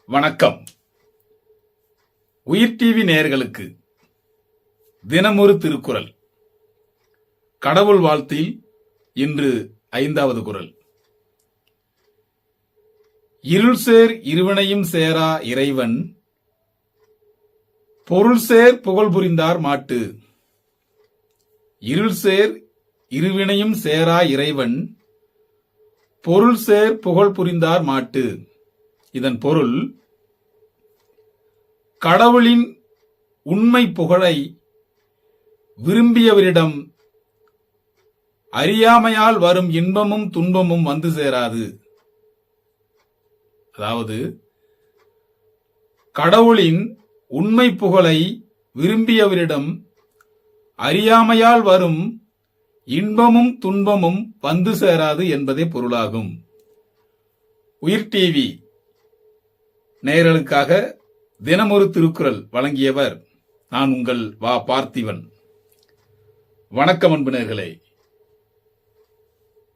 வணக்கம். உயிர் டிவி நேயர்களுக்கு தினமொரு திருக்குறள். கடவுள் வாழ்த்தில் இன்று 5வது குறள். இருள்சேர் இருவினையும் சேரா இறைவன் பொருள்சேர் புகழ் புரிந்தார் மாட்டு. இருள்சேர் இருவினையும் சேரா இறைவன் பொருள்சேர் புகழ் புரிந்தார் மாட்டு. இதன் பொருள், கடவுளின் உண்மை புகழை விரும்பியவரிடம் அறியாமையால் வரும் இன்பமும் துன்பமும் வந்து சேராது. அதாவது, கடவுளின் உண்மை புகழை விரும்பியவரிடம் அறியாமையால் வரும் இன்பமும் துன்பமும் வந்து சேராது என்பதே பொருளாகும். உயிர் டிவி நேயர்களுக்காக தினமொரு திருக்குறள் வழங்கியவர் நான் உங்கள் வா பார்த்திபன். வணக்கம் அன்பு நேயர்களே.